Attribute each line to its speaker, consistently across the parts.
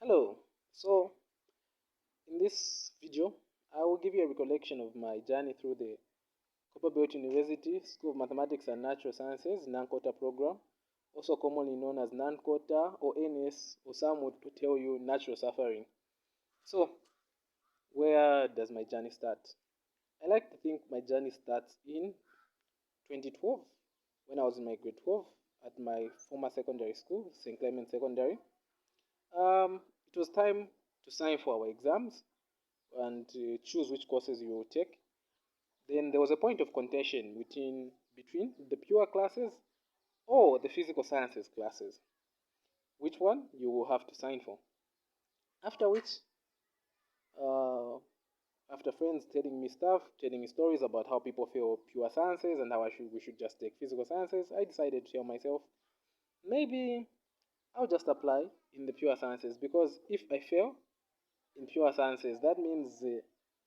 Speaker 1: Hello. So, in this video, I will give you a recollection of my journey through the Copperbelt University School of Mathematics and Natural Sciences non-quota program, also commonly known as non-quota or NS, or some would tell you natural suffering. So, where does my journey start? I like to think my journey starts in 2012 when I was in my grade 12 at my former secondary school, St. Clement Secondary. It was time to sign for our exams and choose which courses you will take. Then there was a point of contention between the pure classes or the physical sciences classes. Which one you will have to sign for. After which, uh, after friends telling me stuff, telling me stories about how people feel pure sciences and how we should just take physical sciences, I decided to tell myself, maybe I'll just apply in the pure sciences, because if I fail in pure sciences, that means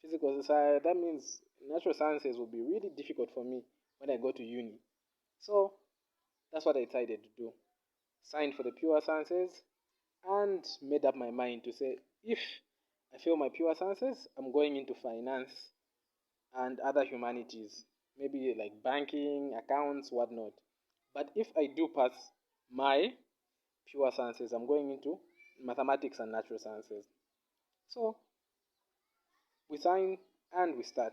Speaker 1: physical science, that means natural sciences will be really difficult for me when I go to uni. So that's what I decided to do. Signed for the pure sciences and made up my mind to say, if I fail my pure sciences, I'm going into finance and other humanities, maybe like banking, accounts, whatnot. But if I do pass my pure sciences, I'm going into mathematics and natural sciences. So we sign and we start.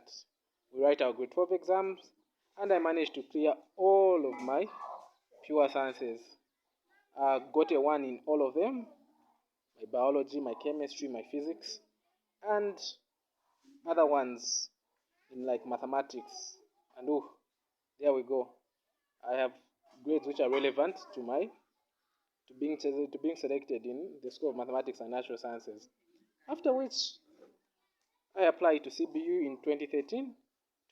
Speaker 1: We write our grade 12 exams, and I managed to clear all of my pure sciences. Got a 1 in all of them, my biology, my chemistry, my physics, and other ones in like mathematics. And oh, there we go. I have grades which are relevant to being selected in the School of Mathematics and Natural Sciences. After which I applied to CBU in 2013.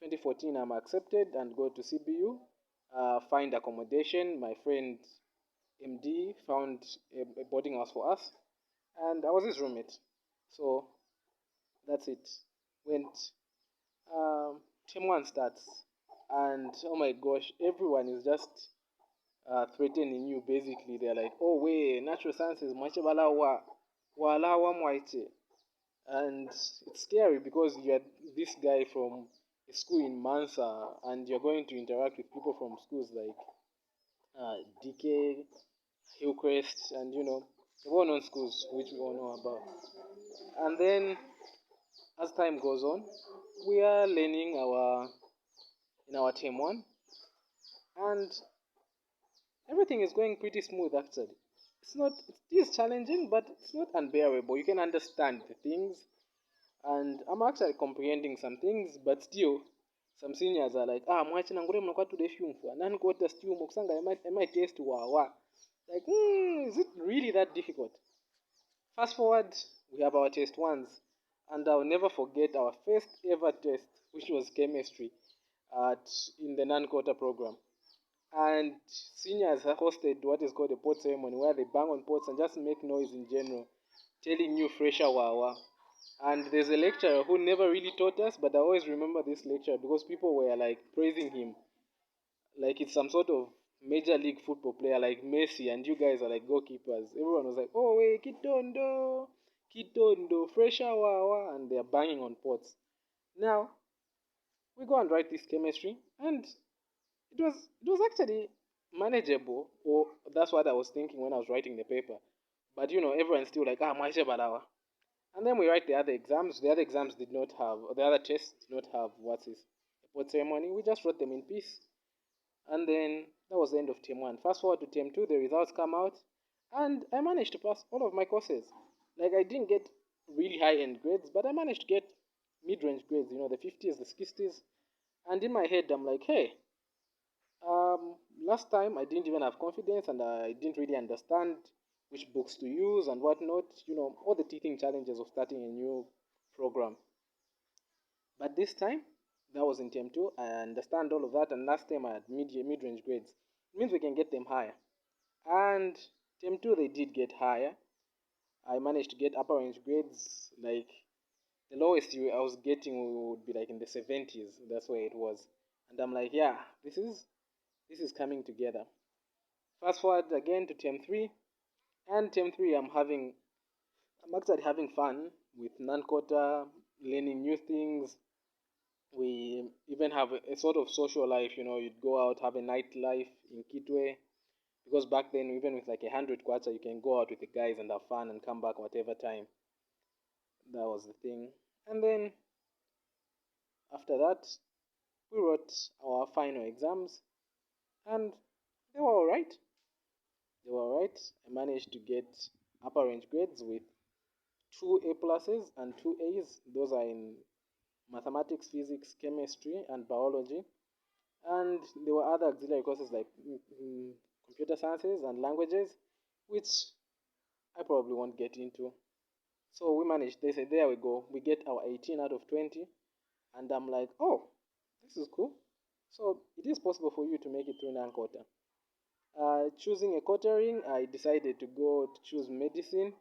Speaker 1: 2014, I'm accepted and go to CBU, find accommodation. My friend MD found a boarding house for us, and I was his roommate. So that's it. Went. Term one starts, and oh my gosh, everyone is just threatening you. Basically, they're like, "Oh, wait, natural sciences, mwache balawa, walawa mwache," and it's scary because you're this guy from a school in Mansa, and you're going to interact with people from schools like DK, Hillcrest, and the well-known schools which we all know about. And then, as time goes on, we are learning in our term one, and everything is going pretty smooth actually. It is challenging, but it's not unbearable. You can understand the things, and I'm actually comprehending some things, but still, some seniors are like, mwachi nangure mnakuwa tude shumfwa, nani kuota still mokusanga am I test wa. Like, is it really that difficult? Fast forward, we have our test ones, and I'll never forget our first ever test, which was chemistry in the non-quota program. And seniors hosted what is called a pot ceremony, where they bang on pots and just make noise in general, telling you fresher wawa. And there's a lecturer who never really taught us, but I always remember this lecturer because people were like praising him like it's some sort of major league football player like Messi, and you guys are like goalkeepers. Everyone was like, "Oh wait, Kitondo, Kitondo, fresher wawa," and they're banging on pots. Now we go and write this chemistry, and it was actually manageable, or that's what I was thinking when I was writing the paper. But everyone's still like, Maisha Badawa. And then we write the other exams. The other exams did not have, or the other tests did not have what's this, a pot ceremony. We just wrote them in peace. And then that was the end of term one. Fast forward to term two, the results come out, and I managed to pass all of my courses. Like, I didn't get really high end grades, but I managed to get mid range grades, the 50s, the 60s. And in my head, I'm like, hey, last time I didn't even have confidence and I didn't really understand which books to use and whatnot, all the teething challenges of starting a new program. But this time, that was in term two, I understand all of that, and last time I had mid range grades. It means we can get them higher. And term two, they did get higher. I managed to get upper range grades, like the lowest I was getting would be like in the 70s. That's where it was. And I'm like, yeah, this is coming together. Fast forward again to term three, and term three, I'm having I'm actually having fun with non-quota, learning new things. We even have a sort of social life, you'd go out, have a nightlife in Kitwe. Because back then, even with like 100 kwacha, you can go out with the guys and have fun and come back whatever time. That was the thing. And then after that, we wrote our final exams and they were alright. They were alright. I managed to get upper range grades with 2 A pluses and 2 A's. Those are in mathematics, physics, chemistry, and biology. And there were other auxiliary courses like computer sciences and languages, which I probably won't get into. So we managed. They said, there we go. We get our 18 out of 20. And I'm like, oh, this is cool. So it is possible for you to make it through non-quota. Choosing a quartering, I decided to go to choose medicine,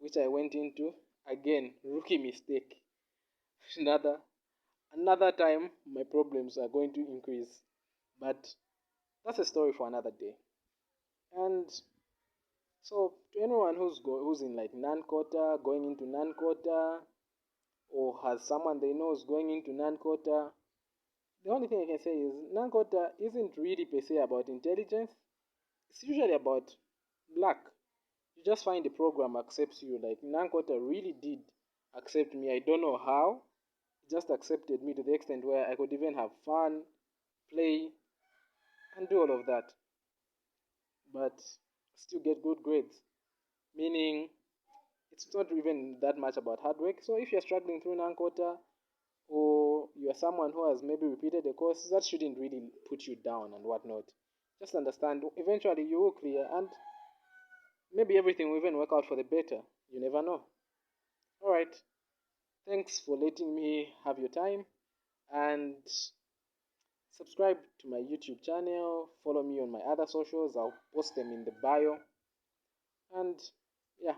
Speaker 1: which I went into. Again, rookie mistake. Another time, my problems are going to increase. But that's a story for another day. And so, to anyone who's in like non-quota, going into non-quota, or has someone they know is going into non-quota, the only thing I can say is non-quota isn't really per se about intelligence. It's usually about luck. You just find the program accepts you. Like non-quota really did accept me. I don't know how. It just accepted me to the extent where I could even have fun, play, and do all of that. But still get good grades. Meaning it's not even that much about hard work. So if you're struggling through non-quota or you're someone who has maybe repeated the course, that shouldn't really put you down and whatnot. Just understand eventually you will clear and maybe everything will even work out for the better. You never know. Alright. Thanks for letting me have your time and subscribe to my YouTube channel. Follow me on my other socials. I'll post them in the bio. And yeah,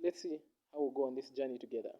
Speaker 1: let's see how we'll go on this journey together.